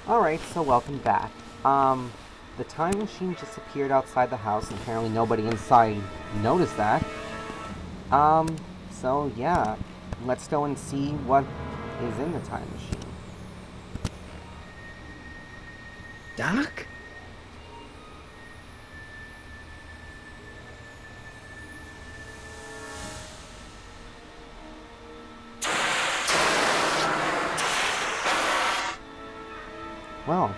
Alright, so welcome back. The time machine just appeared outside the house, and apparently nobody inside noticed that. So yeah, let's go and see what is in the time machine. Doc? Well.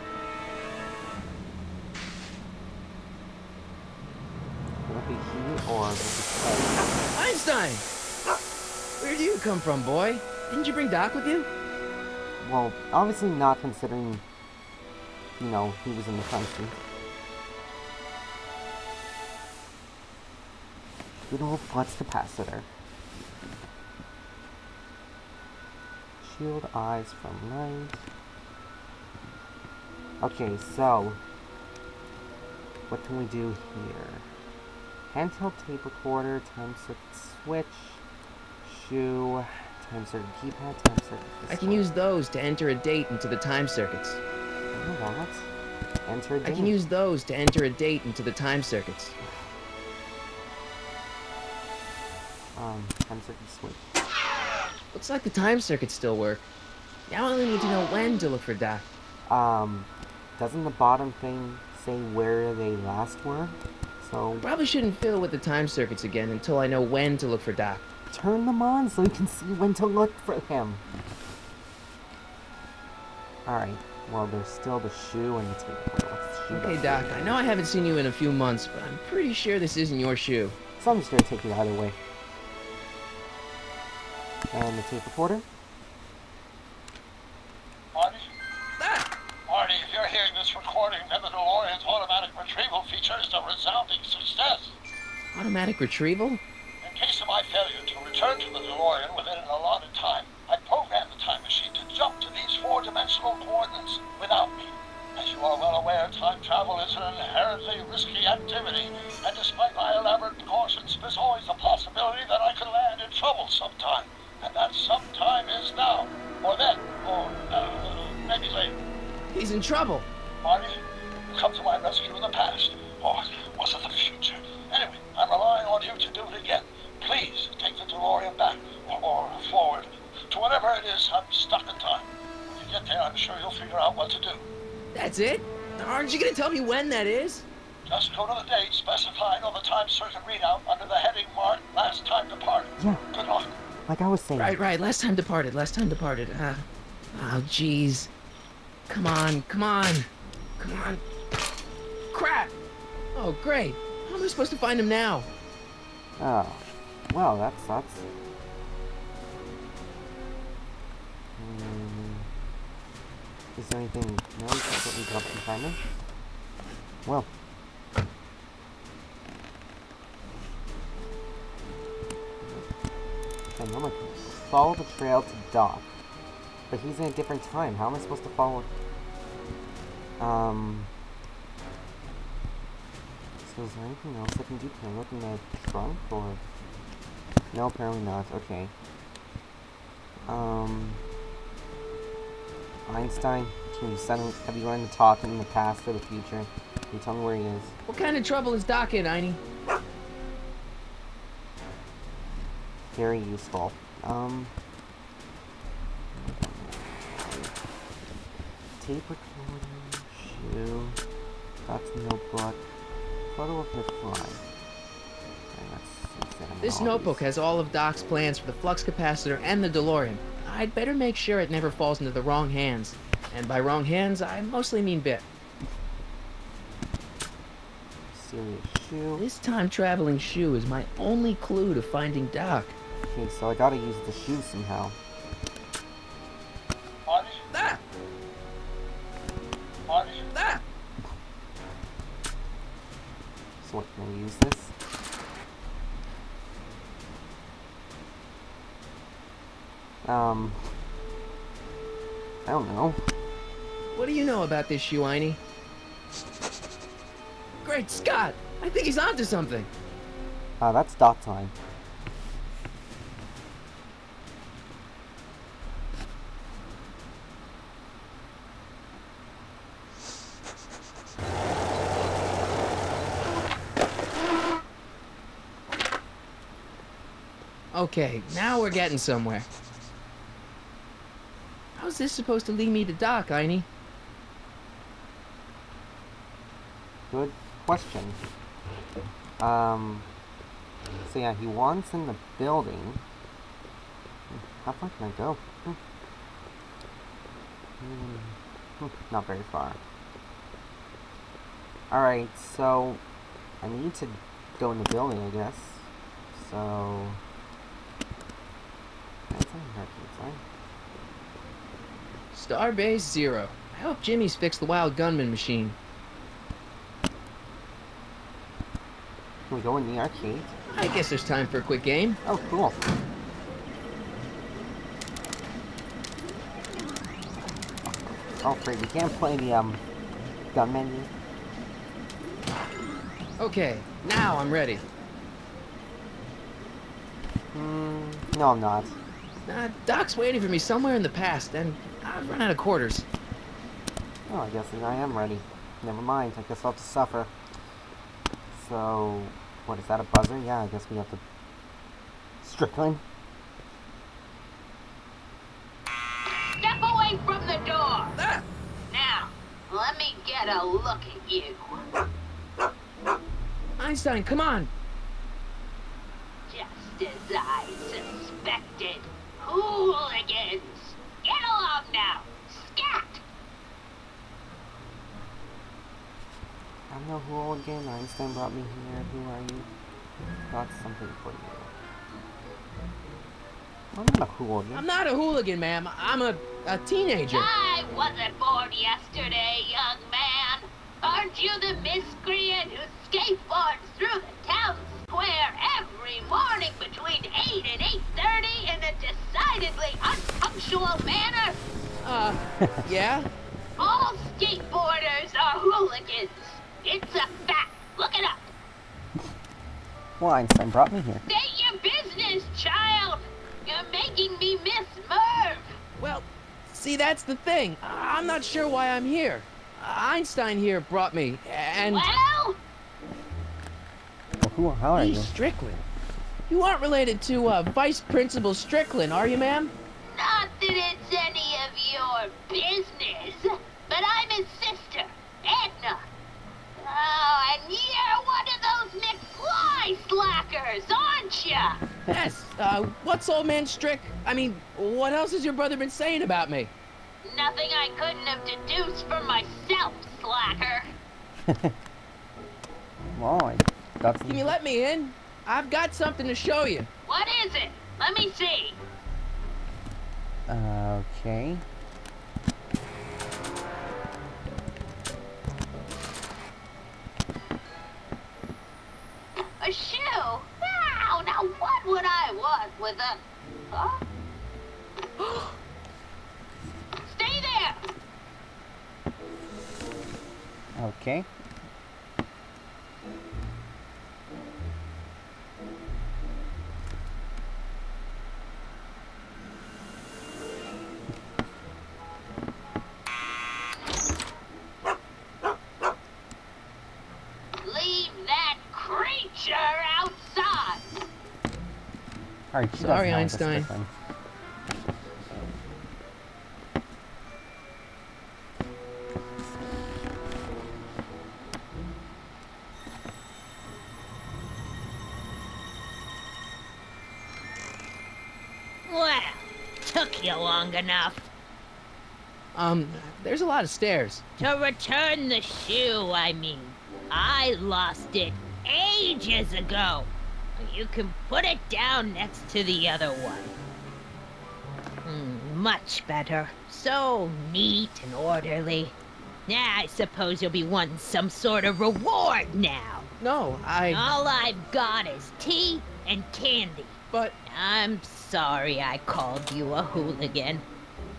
Will it be he or will it be Einstein! Where do you come from, boy? Didn't you bring Doc with you? Well, obviously not considering, he was in the country. Good old flux capacitor. Shield eyes from light. Okay, so what can we do here? Handheld tape recorder, time circuit switch, shoe, time circuit keypad, time circuit pistol. I can use those to enter a date into the time circuits. What? Enter a date? I can use those to enter a date into the time circuits. Time circuit switch. Looks like the time circuits still work. Now I only need to know when to look for Doc. Doesn't the bottom thing say where they last were? So Probably shouldn't fiddle with the time circuits again until I know when to look for Doc. turn them on so you can see when to look for him. Alright, well there's still the shoe and the tape recorder. What's the shoe Okay, got Doc, to do? I know I haven't seen you in a few months, but I'm pretty sure this isn't your shoe. So I'm just gonna take it either way. And the tape recorder. Marty? Ah! Marty, if you're hearing this recording, then the DeLorean's automatic retrieval feature is a resounding success. Automatic retrieval? In case of my failure to return to the DeLorean within an allotted time, I programmed the time machine to jump to these four-dimensional coordinates without me. As you are well aware, time travel is an inherently risky activity, and despite my elaborate precautions, there's always the possibility that I could land in trouble sometime. And that sometime is now, or then, or maybe later. He's in trouble. Marty, you come to my rescue in the past, or was it the future? Anyway, I'm relying on you to do it again. Please take the DeLorean back, or forward, to whatever it is I'm stuck in time. When you get there, I'm sure you'll figure out what to do. That's it? Aren't you gonna tell me when that is? Just go to the date specified on the time circuit readout under the heading marked Last Time Departed. Yeah. Good luck. Like I was saying. Right, last time departed. Oh, jeez. Come on. Crap! Oh, great. How am I supposed to find him now? Oh. Well, that sucks. Is there anything? No, you can't put me up some timer. Well. Okay, now I can follow the trail to Doc. But he's in a different time. How am I supposed to follow? So is there anything else I can do? Can I look in the trunk or? No, apparently not. Okay. Einstein, have you learned to talk in the past or the future? Can you tell me where he is? What kind of trouble is Doc in, Einie? Very useful. Tape recorder, shoe, Doc's notebook, photo of McFly. This notebook has all of Doc's plans for the flux capacitor and the DeLorean. I'd better make sure it never falls into the wrong hands. And by wrong hands, I mostly mean Bit. Serious shoe. This time-traveling shoe is my only clue to finding Doc. Okay, so I gotta use the shoe somehow. Marty? Ah! Marty? Ah! So what, can I use this? I don't know. What do you know about this shoe, Einie? Great Scott! I think he's onto something. That's Doc time. Okay, now we're getting somewhere. How's this supposed to lead me to Doc, Einie? Good question. So yeah, he wants in the building. How far can I go? Not very far. Alright, so I need to go in the building, I guess. So Starbase 0. I hope Jimmy's fixed the wild gunman machine. Can we go in the arcade? I guess there's time for a quick game. Oh, cool. Oh, great, we can't play the, gun menu. Okay, now I'm ready. No, I'm not. Doc's waiting for me somewhere in the past, and I've run out of quarters. Oh, I guess then I am ready. Never mind, I guess I'll have to suffer. So, what, is that a buzzer? Yeah, I guess we have to... Strickland? Step away from the door! Now, let me get a look at you. Einstein, come on! Just as I suspected. Hooligans! Get along now! Scat! I'm no hooligan. Einstein brought me here. Who are you? Got something for you. I'm not a hooligan. I'm not a hooligan, ma'am. I'm a teenager. I wasn't born yesterday, young man. Aren't you the miscreant who skateboards through the town square every morning between 8 and 8:30 in a decidedly unpunctual manner? Yeah? All skateboarders are hooligans. It's a fact. Look it up. Well, Einstein brought me here. State your business, child. You're making me miss Merv. Well, see, that's the thing. I'm not sure why I'm here. Einstein here brought me, and... Well? Well, how are you? He's Strickland. You aren't related to, Vice Principal Strickland, are you, ma'am? Not that it's any of your business, but I'm his sister, Edna. Oh, and you're one of those McFly slackers, aren't ya? Yes, what's old man Strick? I mean, what else has your brother been saying about me? Nothing I couldn't have deduced for myself, slacker. Well, I got some... Can you let me in? I've got something to show you. What is it? Let me see. Okay. A shoe? Wow, now what would I want with a... Huh? Stay there! Okay. Leave that creature outside! Alright, she Sorry, doesn't know Einstein. this different. Well, took you long enough. There's a lot of stairs. To return the shoe, I mean. I lost it ages ago. You can put it down next to the other one. Much better. So neat and orderly. Now I suppose you'll be wanting some sort of reward now. No, All I've got is tea and candy. But... I'm sorry I called you a hooligan.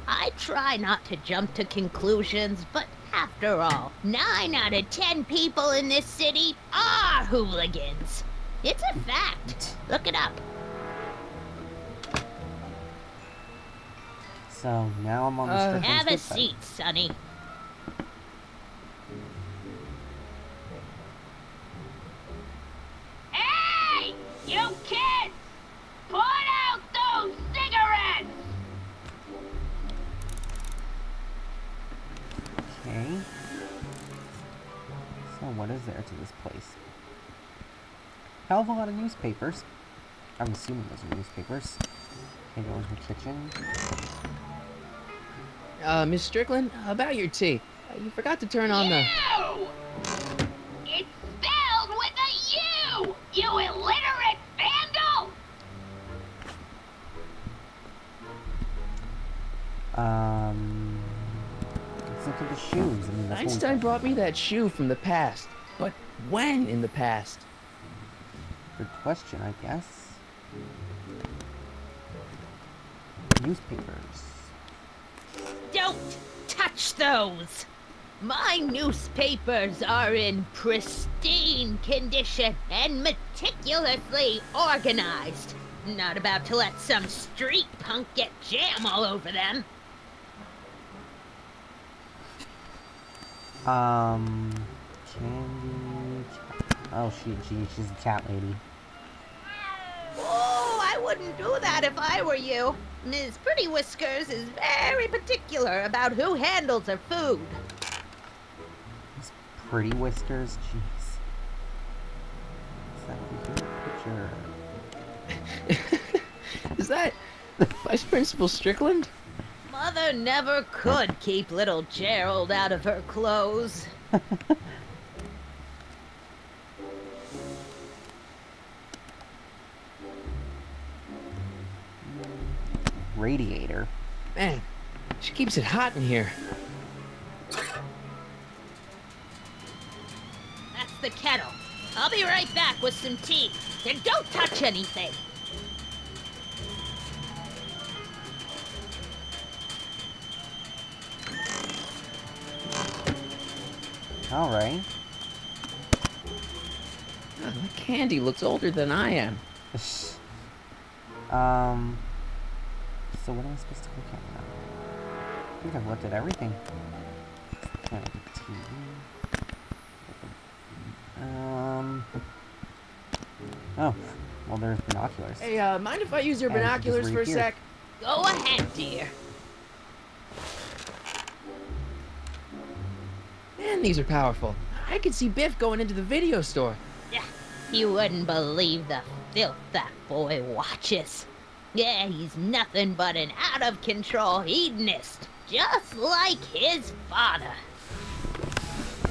I try not to jump to conclusions, but after all, 9 out of 10 people in this city are hooligans. It's a fact. Look it up. So, now I'm on the Strickland's Have a good side. seat, Sonny. Hey! You kids! Put Okay. So what is there to this place? Hell of a lot of newspapers. I'm assuming those are newspapers. Okay, go into the kitchen. Miss Strickland, about your tea. You forgot to turn on the... You! It's spelled with a U! You illiterate vandal! Let's look at the shoes. I mean, that's Einstein brought me that shoe from the past. But when in the past? Good question, I guess. Newspapers. Don't touch those! My newspapers are in pristine condition and meticulously organized. Not about to let some street punk get jam all over them. Candy... Oh, she's a cat lady. Oh, I wouldn't do that if I were you. Ms. Pretty Whiskers is very particular about who handles her food. These Pretty Whiskers? Jeez. Is that the picture? Is that Vice Principal Strickland? Mother never could keep little Gerald out of her clothes. Radiator. Man, she keeps it hot in here. That's the kettle. I'll be right back with some tea. And don't touch anything. Alright. Oh, that candy looks older than I am. So what am I supposed to look at now? I think I've looked at everything. TV. Oh, well there's binoculars. Hey, mind if I use your And just binoculars for a right here. sec? Go ahead, dear. Man, these are powerful. I could see Biff going into the video store. You wouldn't believe the filth that boy watches. Yeah, he's nothing but an out-of-control hedonist, just like his father.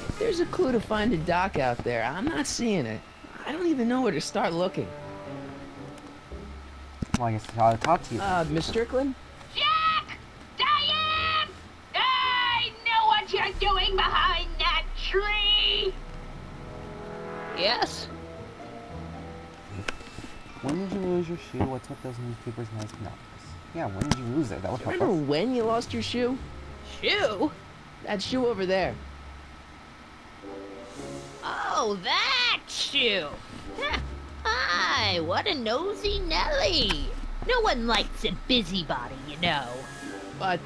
If there's a clue to finding Doc out there, I'm not seeing it. I don't even know where to start looking. Well, I guess I'll talk to you. Miss Strickland? Jack! Diane! I know what you're doing behind that tree! Yes? When did you lose your shoe? What's with those newspapers and nice binoculars? Yeah, when did you lose it? That would help Remember us. when you lost your shoe? Shoe? That shoe over there. Oh, that shoe! Hi, what a nosy Nelly! No one likes a busybody, you know. But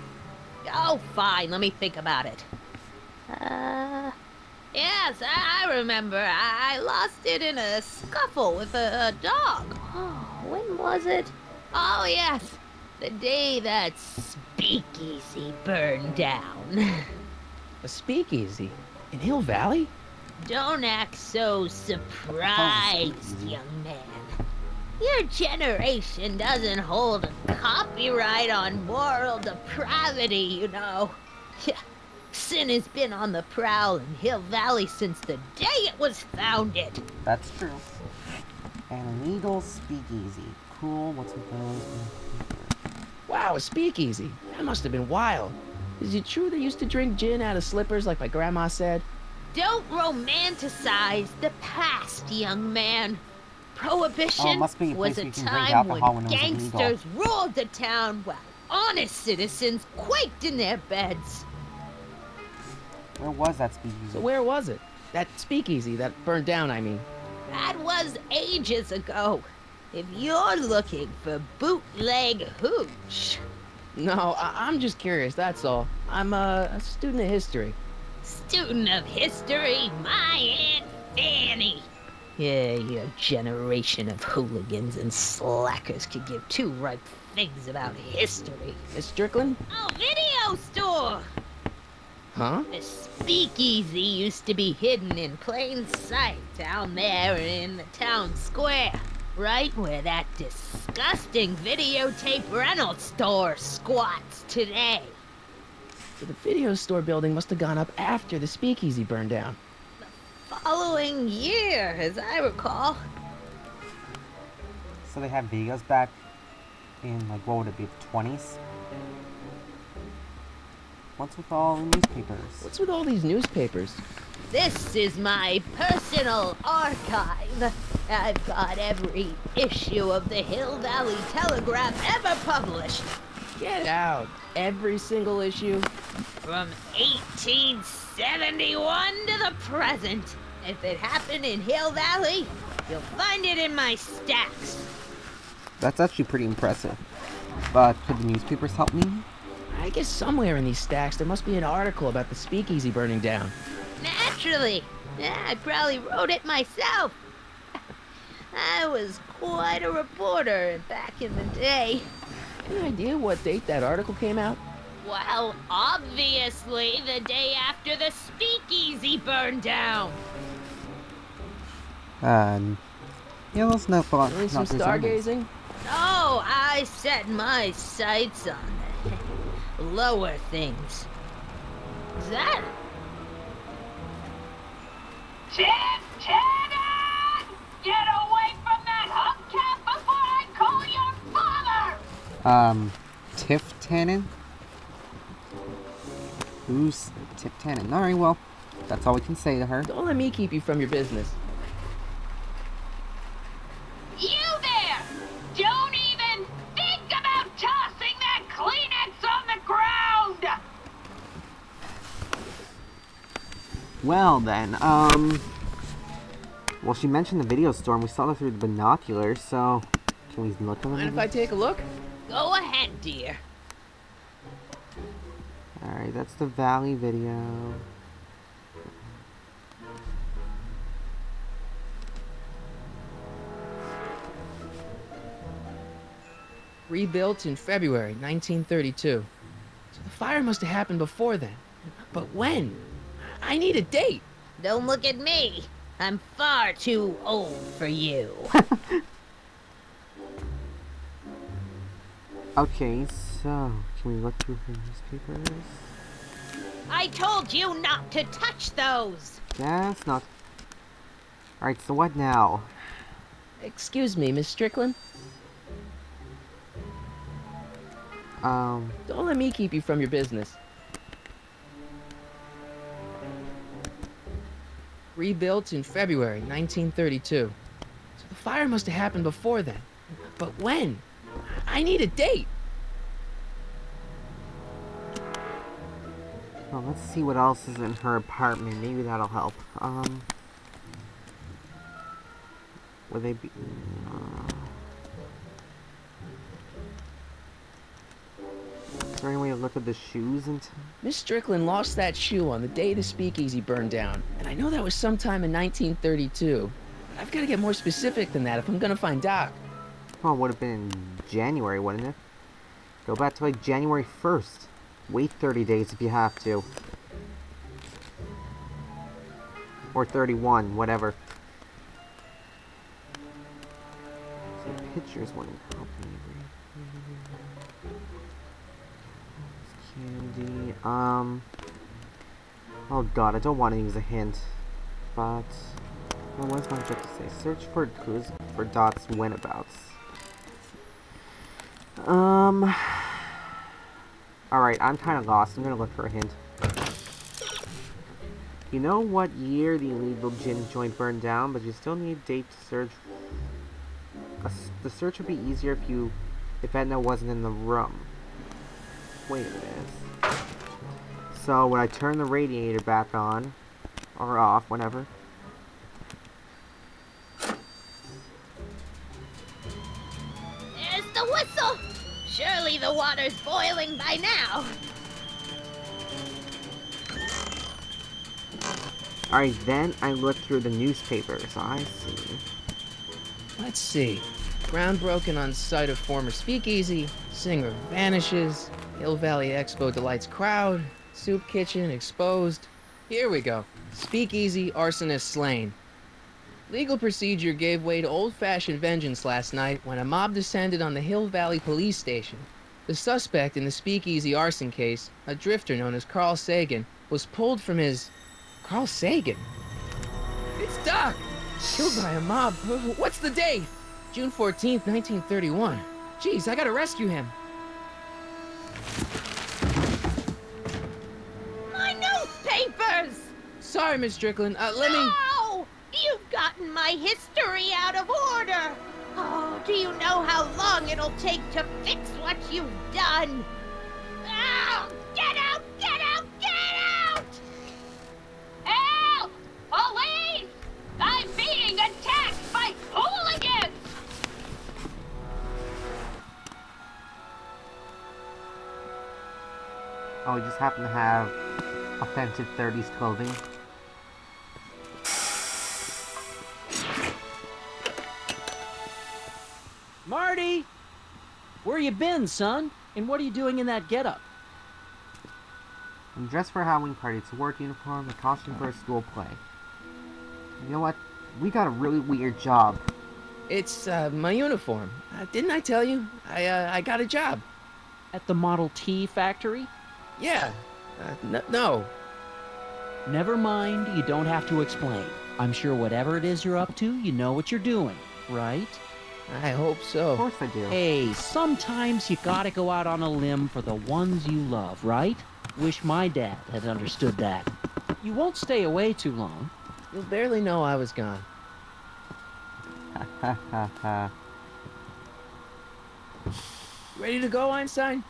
Oh, fine, let me think about it. Yes, I remember. I lost it in a scuffle with a dog. Oh, when was it? Oh, yes, the day that speakeasy burned down. a speakeasy in Hill Valley? Don't act so surprised, young man. Your generation doesn't hold a copyright on moral depravity, you know. Sin has been on the prowl in Hill Valley since the day it was founded. That's true. An illegal speakeasy. Cool, what's with those? Wow, a speakeasy. That must have been wild. Is it true they used to drink gin out of slippers like my grandma said? Don't romanticize the past, young man. Prohibition must be a place was a where you can drink time alcohol when when it was illegal. gangsters ruled the town while honest citizens quaked in their beds. Where was that speakeasy? So where was it? That speakeasy that burned down, I mean. That was ages ago. If you're looking for bootleg hooch. No, I'm just curious, that's all. I'm a student of history. Student of history, my Aunt Fanny. Yeah, your generation of hooligans and slackers could give two ripe figs about history. Miss Strickland? Oh, video store! Huh? The speakeasy used to be hidden in plain sight down there in the town square, right where that disgusting videotape rental store squats today. So the video store building must have gone up after the speakeasy burned down. Following year, as I recall. So they had videos back in, like, what would it be, the 20s? What's with all the newspapers? What's with all these newspapers? This is my personal archive. I've got every issue of the Hill Valley Telegram ever published. Get out. Every single issue? From 1871 to the present. If it happened in Hill Valley, you'll find it in my stacks. That's actually pretty impressive. But could the newspapers help me? I guess somewhere in these stacks there must be an article about the speakeasy burning down. Naturally. I probably wrote it myself. I was quite a reporter back in the day. Any idea what date that article came out? Well, obviously the day after the speakeasy burned down. Yeah, let's not thought. Doing some stargazing? Oh, I set my sights on the lower things. Is that? Lieutenant! Get away from that hubcap before I call your father! Tiff Tannen? Who's Tiff Tannen? Alright, well, that's all we can say to her. Don't let me keep you from your business. You there! Don't even think about tossing that Kleenex on the ground! Well then, well, she mentioned the video store and we saw that through the binoculars, so can we look at Mind them? if I take a look? Go ahead, dear. Alright, that's the Valley video. Rebuilt in February 1932. So the fire must have happened before then. But when? I need a date. Don't look at me. I'm far too old for you. Okay, so can we look through her newspapers? I told you not to touch those. Yes, not. Alright, so what now? Excuse me, Miss Strickland? Don't let me keep you from your business. Rebuilt in February 1932. So the fire must have happened before then. But when? I need a date. Well, let's see what else is in her apartment. Maybe that'll help. Would they be... Is there any way to look at the shoes and... Miss Strickland lost that shoe on the day the speakeasy burned down. And I know that was sometime in 1932. But I've got to get more specific than that if I'm going to find Doc. Well, it would have been in January, wouldn't it? Go back to like January 1st. Wait 30 days if you have to. Or 31, whatever. So pictures wouldn't help me. Candy. Oh god, I don't want to use a hint. But well, what's my objective to say? Search for clues for Dot's whenabouts. Alright, I'm kind of lost. I'm gonna look for a hint. You know what year the illegal gin joint burned down, but you still need a date to search. The search would be easier if Edna wasn't in the room. Wait a minute. So, would I turn the radiator back on? Or off, whatever. There's the whistle. Surely the water's boiling by now. Alright, then I looked through the newspapers. I see. Let's see. Ground broken on site of former speakeasy. Singer vanishes. Hill Valley Expo delights crowd. Soup kitchen exposed. Here we go. Speakeasy, arsonist slain. Legal procedure gave way to old-fashioned vengeance last night when a mob descended on the Hill Valley Police Station. The suspect in the Speakeasy arson case, a drifter known as Carl Sagan, was pulled from his... Carl Sagan? It's Doc! Killed by a mob. What's the date? June 14th, 1931. Jeez, I gotta rescue him. My newspapers! Sorry, Miss Strickland. Let me... No! You've gotten my history out of order! Oh, do you know how long it'll take to fix what you've done? Oh, get out! Get out! Get out! Help! Police! I'm being attacked by hooligans! Oh, we just happen to have authentic 30s clothing. Marty! Where you been, son? And what are you doing in that getup? I'm dressed for a Halloween party. It's a work uniform, a costume for a school play. You know what? We got a really weird job. It's, my uniform. Didn't I tell you? I got a job. At the Model T factory? Yeah. No. Never mind, you don't have to explain. I'm sure whatever it is you're up to, you know what you're doing, right? I hope so. Of course I do. Hey, sometimes you gotta go out on a limb for the ones you love, right? Wish my dad had understood that. You won't stay away too long. You'll barely know I was gone. Ha ha ha. Ready to go, Einstein?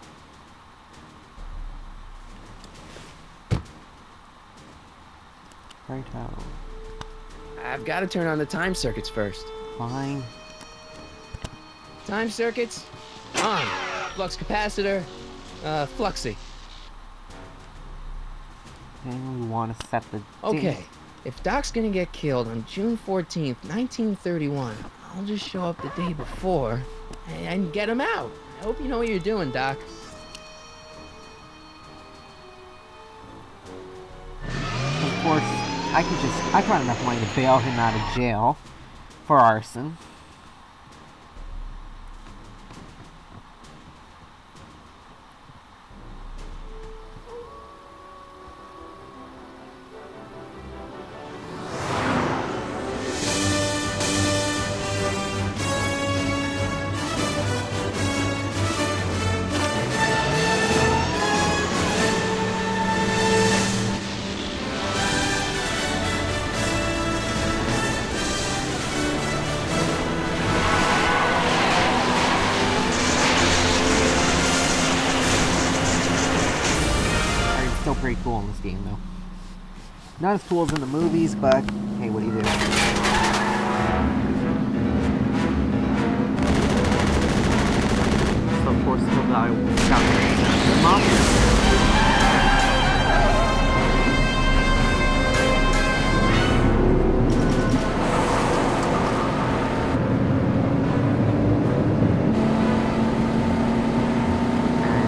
Righto. I've got to turn on the time circuits first. Fine. Time circuits on. Flux capacitor, fluxy. And we want to set the Okay, date. if Doc's gonna get killed on June 14th, 1931, I'll just show up the day before and get him out. I hope you know what you're doing, Doc. Of course, I got enough money to bail him out of jail for arson. Still pretty cool in this game, though. Not as cool as in the movies, but hey, what do you do? So of course, he'll die without the mafia.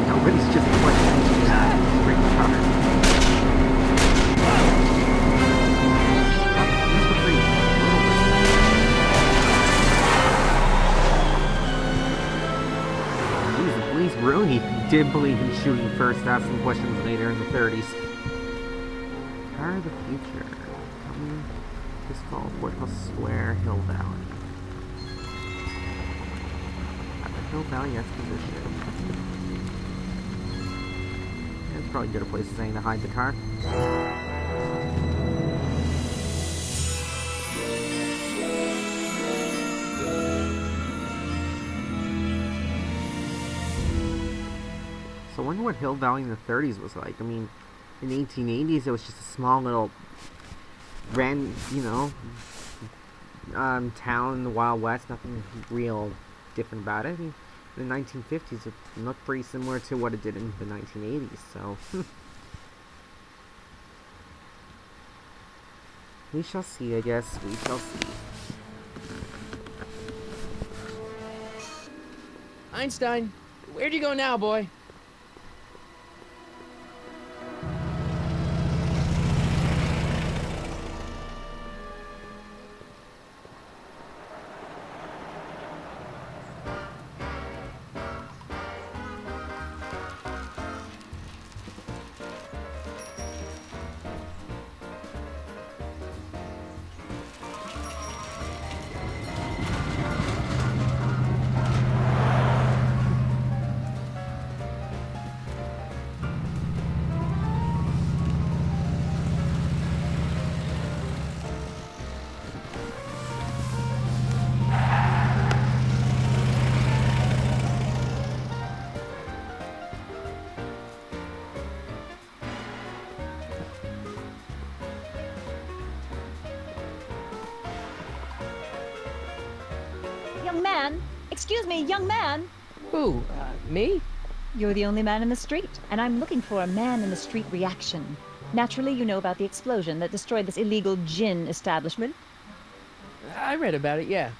Nobody's just questioning that spring car. Really did believe in shooting first, asking questions later in the 30s. Car of the future. Coming this fall, Woodhouse Square, Hill Valley. At the Hill Valley Exposition. It's probably good a place as any to hide the car. So I wonder what Hill Valley in the 30s was like. I mean, in the 1880s, it was just a small little, town in the Wild West. Nothing real different about it. In the 1950s, it looked pretty similar to what it did in the 1980s. So we shall see, I guess. We shall see. Einstein, where'd you go now, boy? Young man! Excuse me, young man! Who? Me? You're the only man in the street, and I'm looking for a man-in-the-street reaction. Naturally, you know about the explosion that destroyed this illegal gin establishment. I read about it, yeah.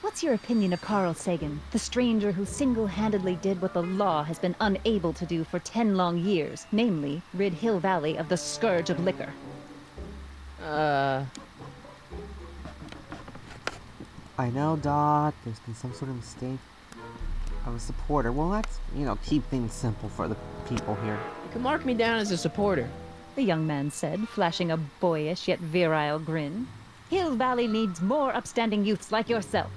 What's your opinion of Carl Sagan, the stranger who single-handedly did what the law has been unable to do for 10 long years, namely, rid Hill Valley of the scourge of liquor? I know, Dot. There's been some sort of mistake. I'm a supporter. Well, let's, keep things simple for the people here. You can mark me down as a supporter. The young man said, flashing a boyish yet virile grin. Hill Valley needs more upstanding youths like yourself.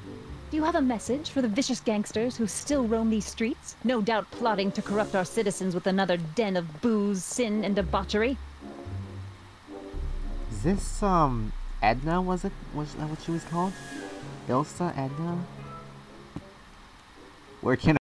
Do you have a message for the vicious gangsters who still roam these streets, no doubt plotting to corrupt our citizens with another den of booze, sin, and debauchery? Is this, Edna, was that what she was called? Ilsa Edna? Where can